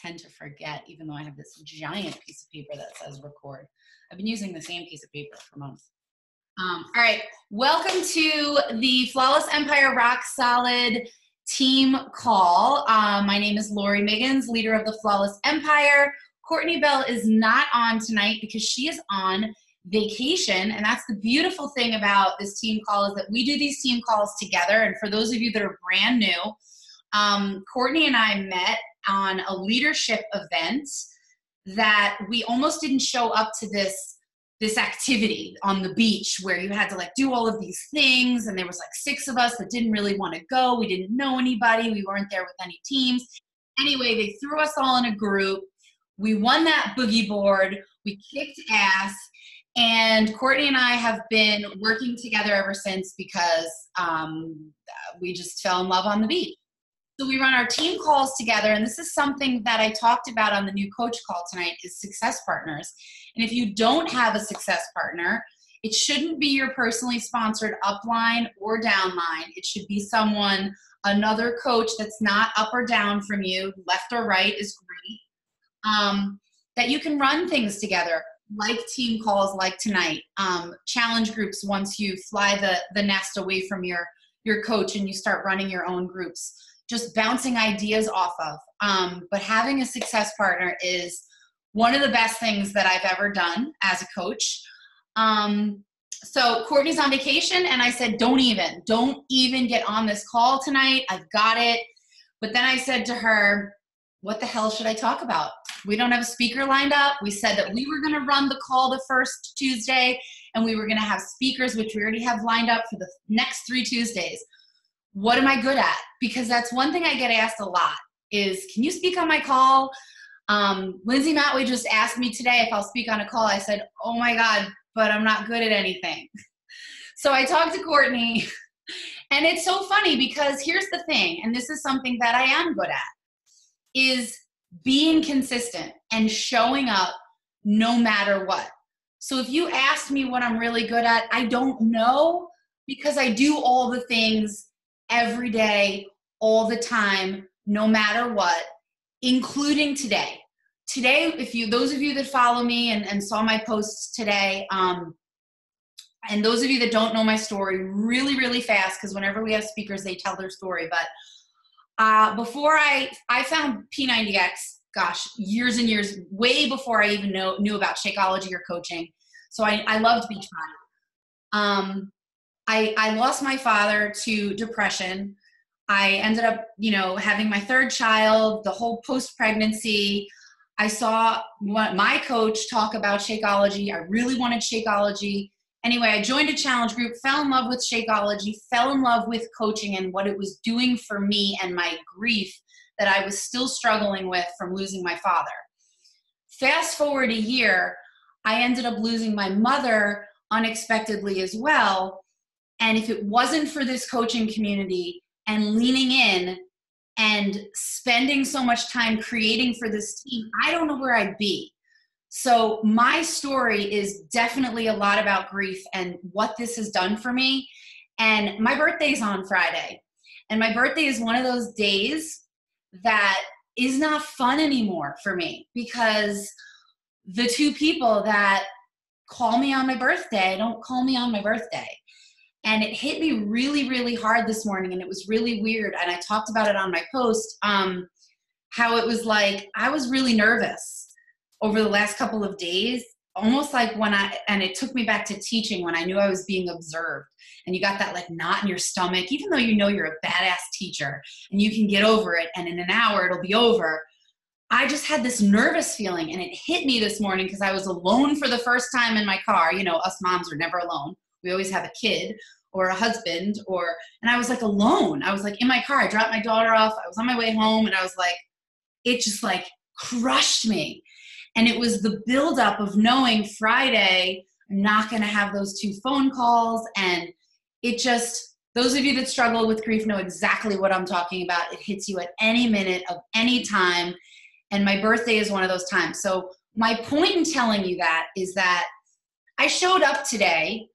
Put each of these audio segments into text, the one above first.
tend to forget, even though I have this giant piece of paper that says record. I've been using the same piece of paper for months. All right, welcome to the Flawless Empire Rock Solid team call. My name is Lori Miggins, leader of the Flawless Empire. Courtney Bell is not on tonight because she is on vacation, and that's the beautiful thing about this team call is that we do these team calls together. And for those of you that are brand new, Courtney and I met on a leadership event that we almost didn't show up to this activity on the beach where you had to like do all of these things, and there was like 6 of us that didn't really want to go. We didn't know anybody. We weren't there with any teams. Anyway, they threw us all in a group. We won that boogie board. We kicked ass. And Courtney and I have been working together ever since because we just fell in love on the beach. So we run our team calls together, and this is something that I talked about on the new coach call tonight is success partners. And if you don't have a success partner, it shouldn't be your personally sponsored upline or downline. It should be someone, another coach that's not up or down from you, left or right is great, that you can run things together, like team calls like tonight, challenge groups once you fly the nest away from your coach and you start running your own groups. Just bouncing ideas off of. But having a success partner is one of the best things that I've ever done as a coach. So Courtney's on vacation, and I said, don't even get on this call tonight. I've got it. But then I said to her, what the hell should I talk about? We don't have a speaker lined up. We said that we were going to run the call the first Tuesday, and we were going to have speakers, which we already have lined up for the next 3 Tuesdays. What am I good at? Because that's one thing I get asked a lot is, can you speak on my call? Lindsay Matway just asked me today if I'll speak on a call. I said, oh my God, but I'm not good at anything. So I talked to Courtney, and it's so funny because here's the thing, and this is something that I am good at, is being consistent and showing up no matter what. So if you ask me what I'm really good at, I don't know, because I do all the things every day, all the time, no matter what, including today. Today, those of you that follow me and saw my posts today, and those of you that don't know my story really, really fast, because whenever we have speakers, they tell their story. But before I found P90X, gosh, years and years, way before I even knew about Shakeology or coaching. So I loved Beachbody. I lost my father to depression. I ended up, having my 3rd child, the whole post-pregnancy. I saw my coach talk about Shakeology. I really wanted Shakeology. Anyway, I joined a challenge group, fell in love with Shakeology, fell in love with coaching and what it was doing for me and my grief that I was still struggling with from losing my father. Fast forward a year, I ended up losing my mother unexpectedly as well. And if it wasn't for this coaching community and leaning in and spending so much time creating for this team, I don't know where I'd be. So my story is definitely a lot about grief and what this has done for me. And my birthday's on Friday. And my birthday is one of those days that is not fun anymore for me, because the 2 people that call me on my birthday don't call me on my birthday. And it hit me really, really hard this morning, and it was really weird. And I talked about it on my post, how it was like I was really nervous over the last couple of days, almost like and it took me back to teaching when I knew I was being observed. And you got that like knot in your stomach, even though you know you're a badass teacher and you can get over it, and in an hour it'll be over. I just had this nervous feeling, and it hit me this morning because I was alone for the first time in my car. Us moms are never alone. We always have a kid or a husband, and I was like alone. I was like in my car. I dropped my daughter off. I was on my way home, and I was like, it just like crushed me. And it was the buildup of knowing Friday, I'm not going to have those 2 phone calls. And it just, those of you that struggle with grief know exactly what I'm talking about. It hits you at any minute of any time. And my birthday is one of those times. So my point in telling you that is that I showed up today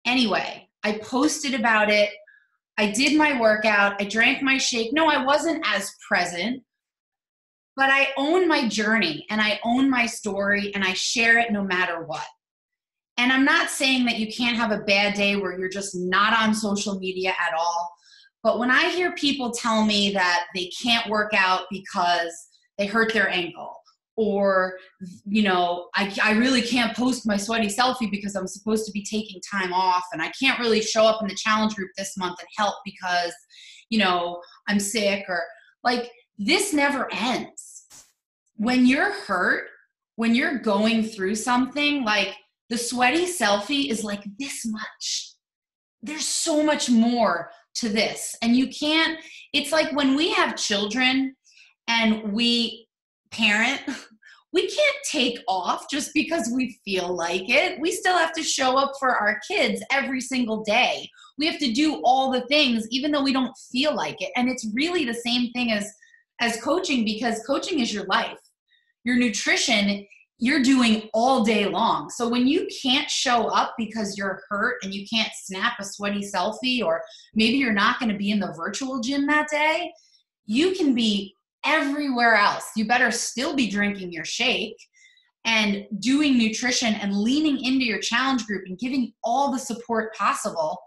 anyway. I posted about it. I did my workout. I drank my shake. No, I wasn't as present, but I own my journey and I own my story and I share it no matter what. And I'm not saying that you can't have a bad day where you're just not on social media at all. But when I hear people tell me that they can't work out because they hurt their ankle, or, I really can't post my sweaty selfie because I'm supposed to be taking time off, and I can't really show up in the challenge group this month and help because, I'm sick, or like, this never ends. When you're hurt, when you're going through something, like, the sweaty selfie is like this much. There's so much more to this. And it's like when we have children and we parent, we can't take off just because we feel like it. We still have to show up for our kids every single day. We have to do all the things, even though we don't feel like it. And it's really the same thing as coaching, because coaching is your life. Your nutrition, you're doing all day long. So when you can't show up because you're hurt and you can't snap a sweaty selfie, or maybe you're not going to be in the virtual gym that day, you can be everywhere else. You better still be drinking your shake and doing nutrition and leaning into your challenge group and giving all the support possible,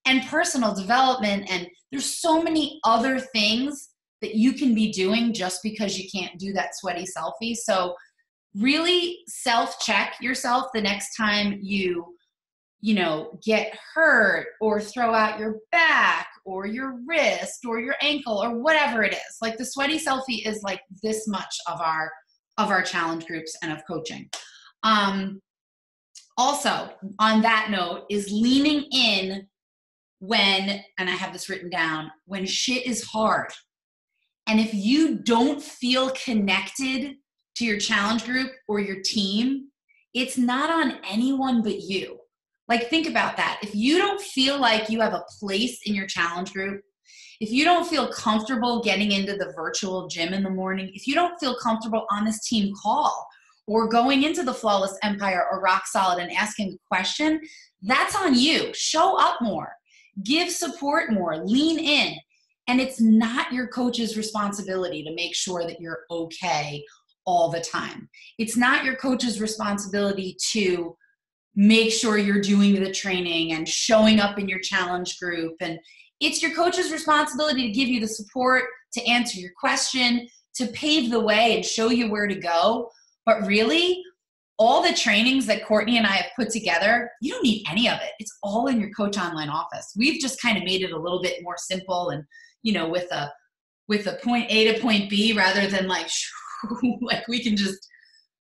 and personal development. And there's so many other things that you can be doing just because you can't do that sweaty selfie. So really self-check yourself the next time you get hurt or throw out your back or your wrist or your ankle or whatever it is. Like, the sweaty selfie is like this much of our challenge groups and of coaching. Also, on that note, is leaning in when, and I have this written down, when shit is hard. And if you don't feel connected to your challenge group or your team, it's not on anyone but you. Like, think about that. If you don't feel like you have a place in your challenge group, if you don't feel comfortable getting into the virtual gym in the morning, if you don't feel comfortable on this team call or going into the Flawless Empire or Rock Solid and asking a question, that's on you. Show up more, give support more, lean in. And it's not your coach's responsibility to make sure that you're okay all the time. It's not your coach's responsibility to make sure you're doing the training and showing up in your challenge group. And it's your coach's responsibility to give you the support, to answer your question, to pave the way and show you where to go. But really, all the trainings that Courtney and I have put together, you don't need any of it. It's all in your Coach Online office. We've just kind of made it a little bit more simple and, with a point A to point B, rather than like we can just,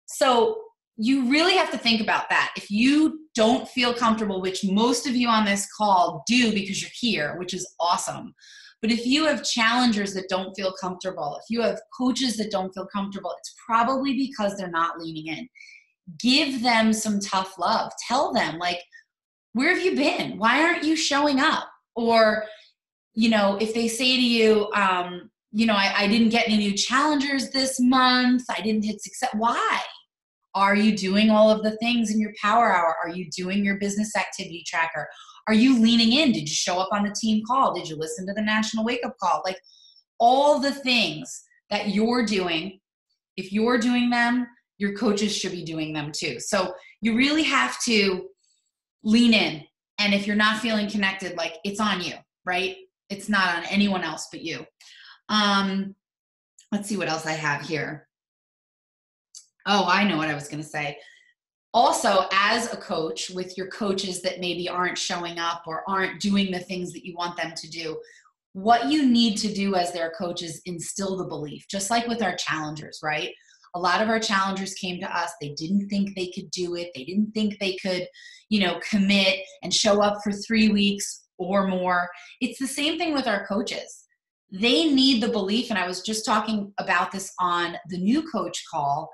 so you really have to think about that. If you don't feel comfortable, which most of you on this call do because you're here, which is awesome. But if you have challengers that don't feel comfortable, if you have coaches that don't feel comfortable, it's probably because they're not leaning in. Give them some tough love. Tell them, like, where have you been? Why aren't you showing up? Or, if they say to you, I didn't get any new challengers this month. I didn't hit success. Why? Are you doing all of the things in your power hour? Are you doing your business activity tracker? Are you leaning in? Did you show up on the team call? Did you listen to the national wake-up call? Like, all the things that you're doing, if you're doing them, your coaches should be doing them too. So you really have to lean in. And if you're not feeling connected, like, it's on you, right? It's not on anyone else but you. Let's see what else I have here. Oh, I know what I was going to say. Also, as a coach, with your coaches that maybe aren't showing up or aren't doing the things that you want them to do, what you need to do as their coach is instill the belief, just like with our challengers, right? A lot of our challengers came to us. They didn't think they could do it. They didn't think they could, commit and show up for 3 weeks or more. It's the same thing with our coaches. They need the belief, and I was just talking about this on the new coach call,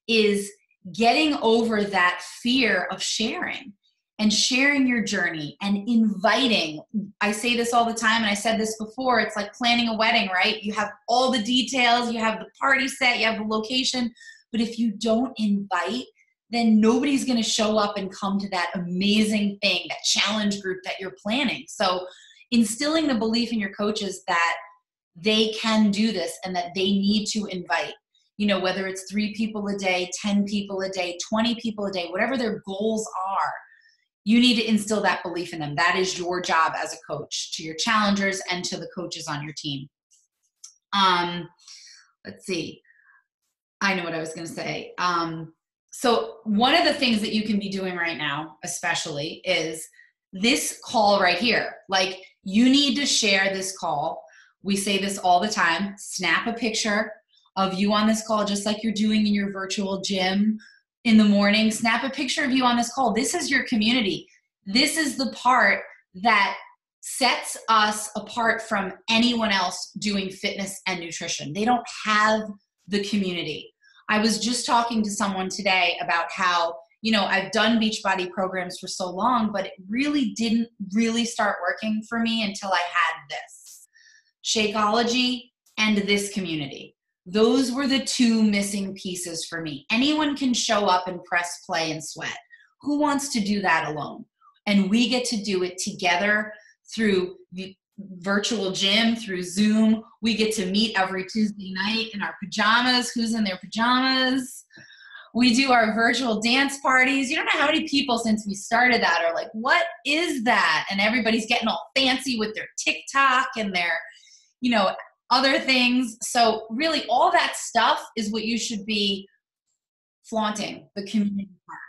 is getting over that fear of sharing and sharing your journey and inviting. I say this all the time, and I said this before, it's like planning a wedding, right? You have all the details, you have the party set, you have the location, but if you don't invite, then nobody's going to show up and come to that amazing thing, that challenge group that you're planning. So instilling the belief in your coaches that they can do this and that they need to invite. you know, whether it's 3 people a day, 10 people a day, 20 people a day, whatever their goals are, you need to instill that belief in them. That is your job as a coach to your challengers and to the coaches on your team. Let's see. I know what I was going to say. So one of the things that you can be doing right now, especially, is this call right here. Like, you need to share this call. We say this all the time. Snap a picture of you on this call, just like you're doing in your virtual gym in the morning. Snap a picture of you on this call. This is your community. This is the part that sets us apart from anyone else doing fitness and nutrition. They don't have the community. I was just talking to someone today about how, you know, I've done Beachbody programs for so long, but it really didn't really start working for me until I had this. Shakeology and this community. Those were the 2 missing pieces for me. Anyone can show up and press play and sweat. Who wants to do that alone? And we get to do it together through the virtual gym, through Zoom. We get to meet every Tuesday night in our pajamas. Who's in their pajamas? We do our virtual dance parties. You don't know how many people since we started that are like, what is that? And everybody's getting all fancy with their TikTok and their, you know, other things. So really all that stuff is what you should be flaunting, the community part.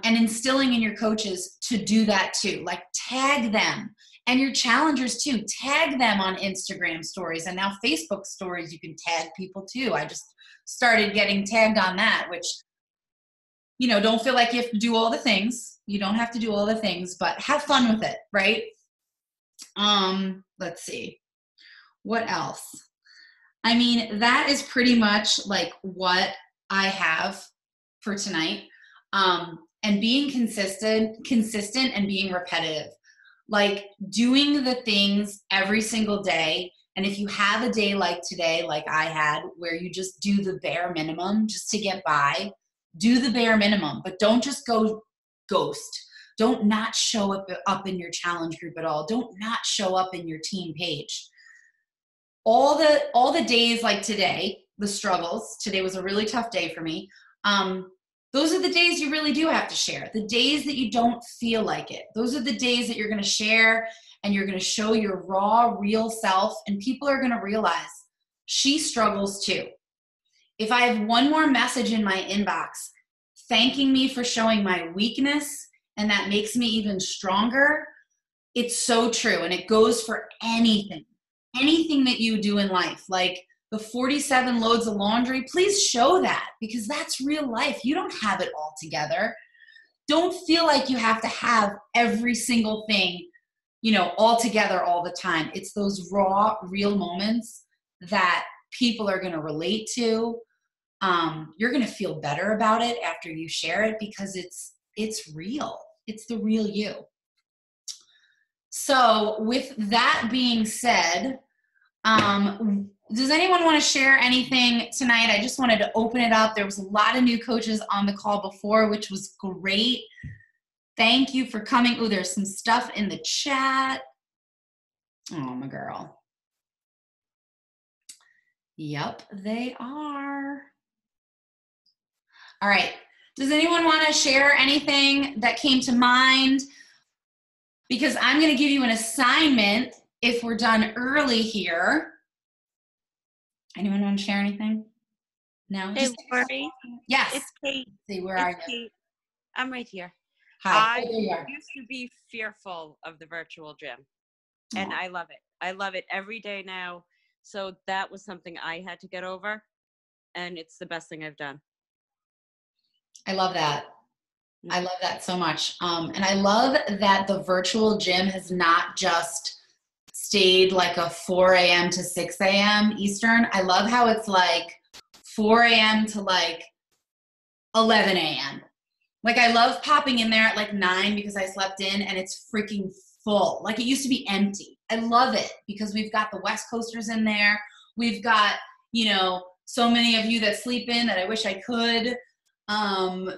And instilling in your coaches to do that too. Like, tag them. And your challengers too. Tag them on Instagram stories. And now Facebook stories, you can tag people too. I just started getting tagged on that, which, you know, don't feel like you have to do all the things. You don't have to do all the things, but have fun with it, right? Let's see. What else? I mean, that is pretty much like what I have for tonight. And being consistent and being repetitive. Like, doing the things every single day. And if you have a day like today, like I had, where you just do the bare minimum just to get by, do the bare minimum, but don't just go ghost. Don't not show up in your challenge group at all. Don't not show up in your team page. All the days like today, the struggles, today was a really tough day for me. Those are the days you really do have to share. The days that you don't feel like it. Those are the days that you're going to share and you're going to show your raw, real self, and people are going to realize she struggles too. If I have one more message in my inbox thanking me for showing my weakness and that makes me even stronger, it's so true. And it goes for anything that you do in life. Like, the 47 loads of laundry, please show that, because that's real life. You don't have it all together. Don't feel like you have to have every single thing, you know, all together all the time. It's those raw, real moments that people are going to relate to. You're going to feel better about it after you share it, because it's real. It's the real you. So with that being said, does anyone want to share anything tonight? I just wanted to open it up. There was a lot of new coaches on the call before, which was great. Thank you for coming. Oh, there's some stuff in the chat. Oh, my girl. Yep, they are. All right. Does anyone want to share anything that came to mind? Because I'm going to give you an assignment if we're done early here. Anyone want to share anything? No? Hey, Lori. Yes. It's Kate. Let's see, where are you? Kate. I'm right here. Hi. I there you are. used to be fearful of the virtual gym, and I love it. I love it every day now. So that was something I had to get over, and it's the best thing I've done. I love that. I love that so much. And I love that the virtual gym has not just stayed like a 4 a.m. to 6 a.m. Eastern. I love how it's like 4 a.m. to like 11 a.m. Like, I love popping in there at like 9 because I slept in and it's freaking full. Like, it used to be empty. I love it because we've got the West Coasters in there. We've got, you know, so many of you that sleep in that I wish I could.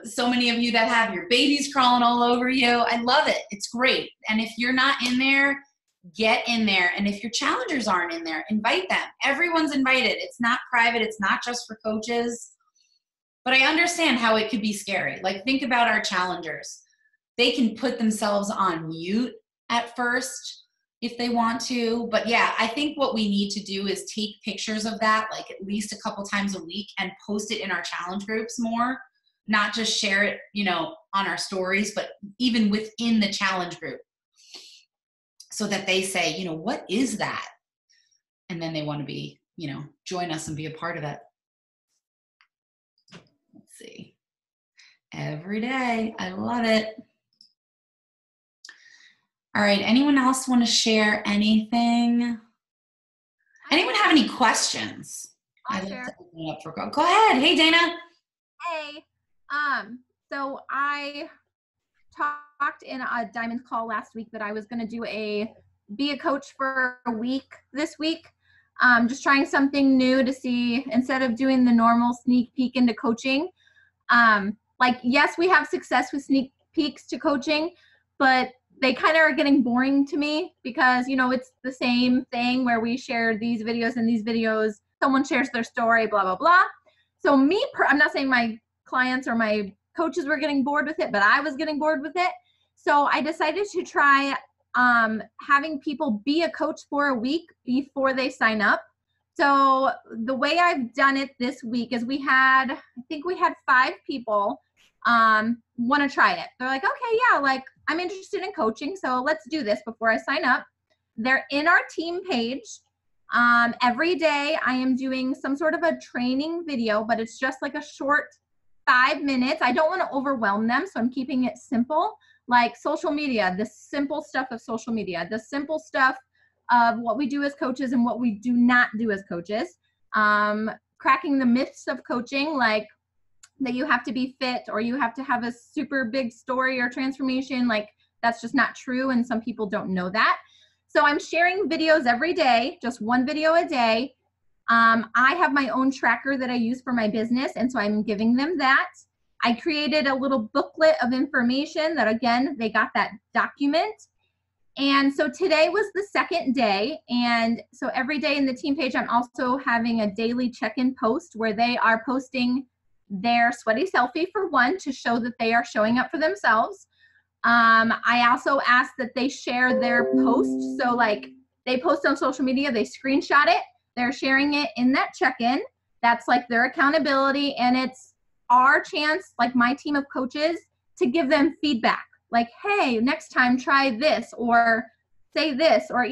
So many of you that have your babies crawling all over you. I love it. It's great. And if you're not in there, get in there. And if your challengers aren't in there, invite them. Everyone's invited. It's not private. It's not just for coaches. But I understand how it could be scary. Like, think about our challengers. They can put themselves on mute at first if they want to. But yeah, I think what we need to do is take pictures of that, like at least a couple times a week, and post it in our challenge groups more. Not just share it, on our stories, but even within the challenge group, so that they say, what is that? And then they want to be, join us and be a part of it. Let's see. Every day. I love it. All right. Anyone else want to share anything? Anyone have any questions? I'll share. Go ahead. Hey, Dana. Hey. So I talked in a Diamond call last week that I was going to be a coach for a week this week. Just trying something new to see, instead of doing the normal sneak peek into coaching. Yes, we have success with sneak peeks to coaching, but they kind of are getting boring to me because, it's the same thing where we share these videos and these videos, someone shares their story, blah, blah, blah. So I'm not saying my clients or my coaches were getting bored with it, but I was getting bored with it. So I decided to try having people be a coach for a week before they sign up. So the way I've done it this week is I think we had 5 people want to try it. They're like, okay, yeah, I'm interested in coaching, so let's do this before I sign up. They're in our team page. Every day I am doing some sort of a training video, but it's just like a short 5 minutes. I don't want to overwhelm them, so I'm keeping it simple, like social media, the simple stuff of social media, the simple stuff of what we do as coaches and what we do not do as coaches. Cracking the myths of coaching, like that you have to be fit or you have to have a super big story or transformation. Like, that's just not true, and some people don't know that. So I'm sharing videos every day, just one video a day. I have my own tracker that I use for my business, and so I'm giving them that. I created a little booklet of information that, again, they got that document. And so today was the second day. And so every day in the team page, I'm also having a daily check-in post where they are posting their sweaty selfie, for one, to show that they are showing up for themselves. I also ask that they share their post. So they post on social media, they screenshot it, they're sharing it in that check-in. That's like their accountability, and it's our chance, like my team of coaches, to give them feedback. Like, hey, next time try this, or say this, or,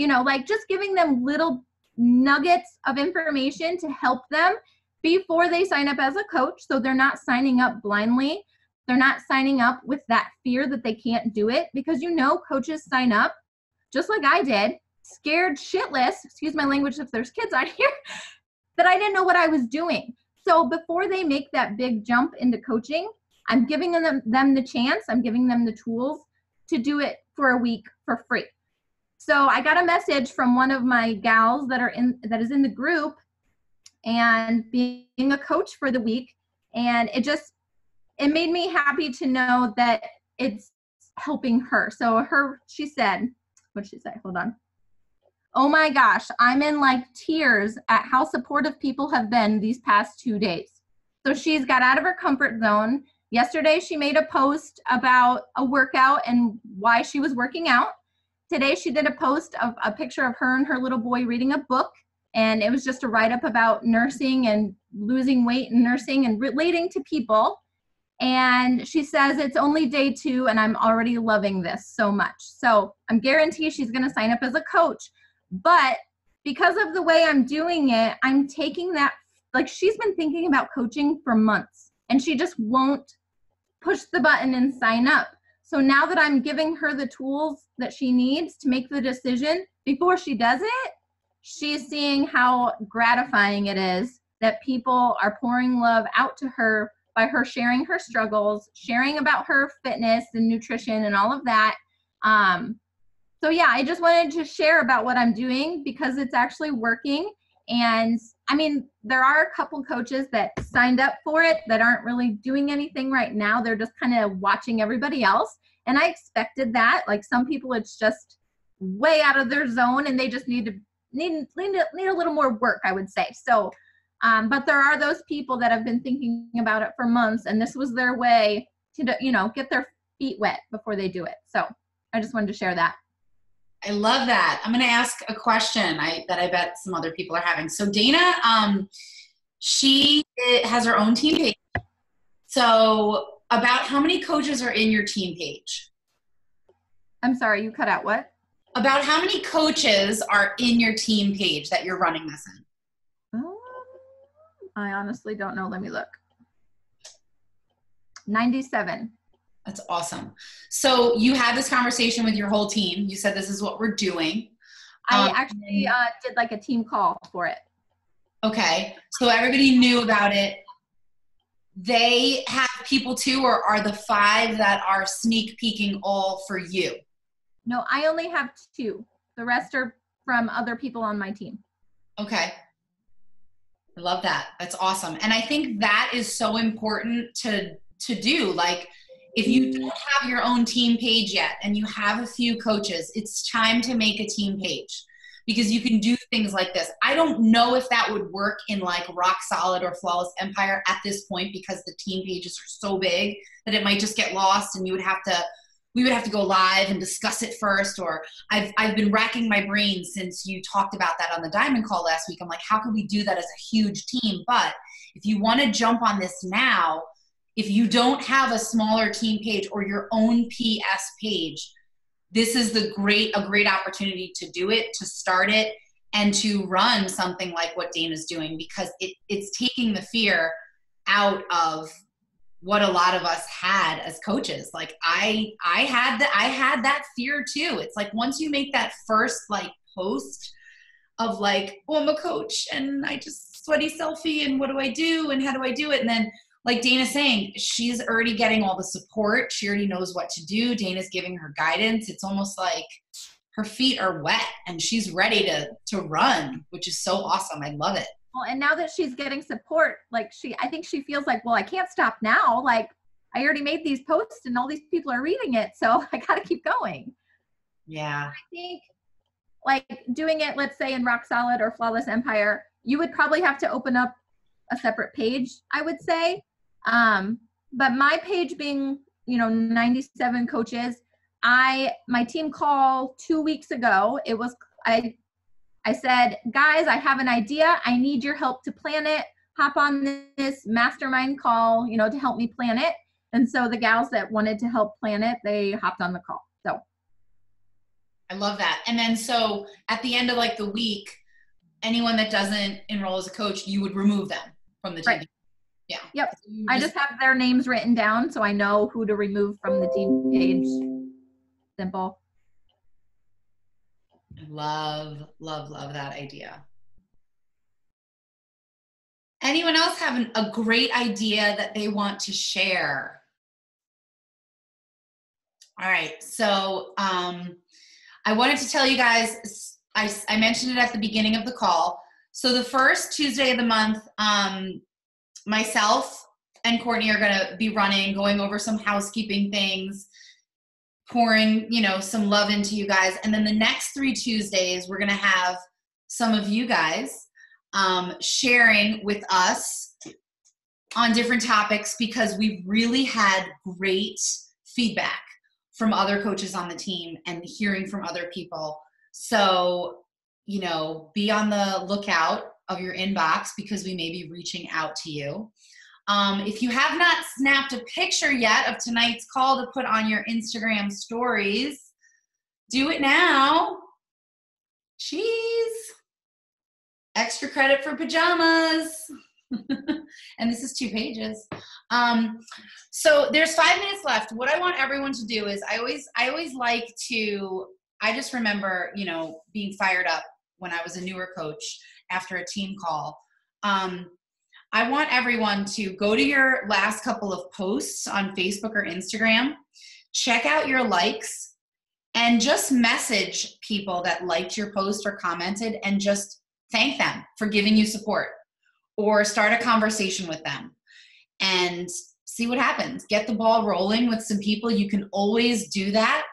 just giving them little nuggets of information to help them before they sign up as a coach. So they're not signing up blindly. They're not signing up with that fear that they can't do it, because, coaches sign up just like I did, scared shitless, excuse my language if there's kids out here, that I didn't know what I was doing. So before they make that big jump into coaching, I'm giving them the chance, I'm giving them the tools to do it for a week for free. So I got a message from one of my gals that is in the group and being a coach for the week. And it made me happy to know that it's helping her. So she said, what'd she say? Hold on. Oh my gosh, I'm in tears at how supportive people have been these past 2 days. So she's got out of her comfort zone. Yesterday, she made a post about a workout and why she was working out. Today, she did a post of a picture of her and her little boy reading a book. And it was just a write-up about nursing and losing weight and nursing and relating to people. And she says, it's only day 2 and I'm already loving this so much. So I'm guaranteed she's going to sign up as a coach. But because of the way I'm doing it, I'm taking that, she's been thinking about coaching for months and she just won't push the button and sign up. So now that I'm giving her the tools that she needs to make the decision before she does it, she's seeing how gratifying it is that people are pouring love out to her by her sharing her struggles, sharing about her fitness and nutrition and all of that. So yeah, I just wanted to share about what I'm doing because it's actually working. And I mean, there are a couple coaches that signed up for it that aren't really doing anything right now. They're just kind of watching everybody else. And I expected that. Some people, it's just way out of their zone and they just need a little more work, I would say. So, but there are those people that have been thinking about it for months, and this was their way to, you know, get their feet wet before they do it. So I just wanted to share that. I love that. I'm going to ask a question that I bet some other people are having. So Dana, she has her own team page. So about how many coaches are in your team page? I'm sorry, you cut out what? About how many coaches are in your team page that you're running this in? I honestly don't know. Let me look. 97. That's awesome. So you had this conversation with your whole team. You said, this is what we're doing. I actually did like a team call for it. Okay. So everybody knew about it. They have people too, or are the 5 that are sneak peeking all for you? No, I only have 2. The rest are from other people on my team. Okay. I love that. That's awesome. And I think that is so important to do. Like, if you don't have your own team page yet and you have a few coaches, it's time to make a team page, because you can do things like this. I don't know if that would work in like Rock Solid or Flawless Empire at this point, because the team pages are so big that it might just get lost, and we would have to go live and discuss it first. Or I've been racking my brain since you talked about that on the Diamond Call last week. I'm like, how can we do that as a huge team? But if you want to jump on this now, if you don't have a smaller team page or your own PS page, this is a great opportunity to do it, to start it, and to run something like what Dana's doing, because it's taking the fear out of what a lot of us had as coaches. Like I had that fear too. It's like, once you make that first like post of like, oh, I'm a coach and I just sweaty selfie and what do I do and how do I do it? And then, like Dana's saying, she's already getting all the support. She already knows what to do. Dana's giving her guidance. It's almost like her feet are wet and she's ready to run, which is so awesome. I love it. Well, and now that she's getting support, like I think she feels like, well, I can't stop now. Like, I already made these posts and all these people are reading it, so I got to keep going. Yeah. I think like doing it, let's say in Rock Solid or Flawless Empire, you would probably have to open up a separate page, I would say. But my page being, 97 coaches, my team call 2 weeks ago, I said, guys, I have an idea. I need your help to plan it. Hop on this mastermind call, to help me plan it. And so the gals that wanted to help plan it, they hopped on the call. So I love that. And then so at the end of like the week, anyone that doesn't enroll as a coach, you would remove them from the team. Right. Yeah. Yep. So I just have their names written down so I know who to remove from the team page. Simple. Love that idea. Anyone else have a great idea that they want to share? All right. So I wanted to tell you guys, I mentioned it at the beginning of the call. So the first Tuesday of the month, myself and Courtney are going to be going over some housekeeping things, pouring, some love into you guys. And then the next 3 Tuesdays, we're going to have some of you guys sharing with us on different topics, because we've really had great feedback from other coaches on the team and hearing from other people. So, be on the lookout of your inbox, because we may be reaching out to you. If you have not snapped a picture yet of tonight's call to put on your Instagram stories, do it now. Cheese. Extra credit for pajamas. And this is 2 pages. So there's 5 minutes left. What I want everyone to do is I always like to, I just remember, being fired up when I was a newer coach after a team call. I want everyone to go to your last couple of posts on Facebook or Instagram, check out your likes, and just message people that liked your post or commented, and just thank them for giving you support, or start a conversation with them and see what happens. Get the ball rolling with some people. You can always do that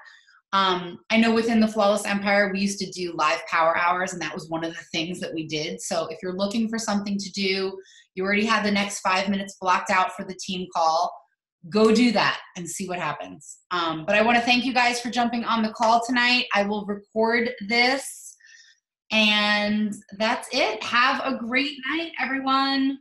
I know within the Flawless Empire, we used to do live power hours, and that was one of the things that we did. So if you're looking for something to do, you already have the next 5 minutes blocked out for the team call, go do that and see what happens. But I want to thank you guys for jumping on the call tonight. I will record this, and that's it. Have a great night, everyone.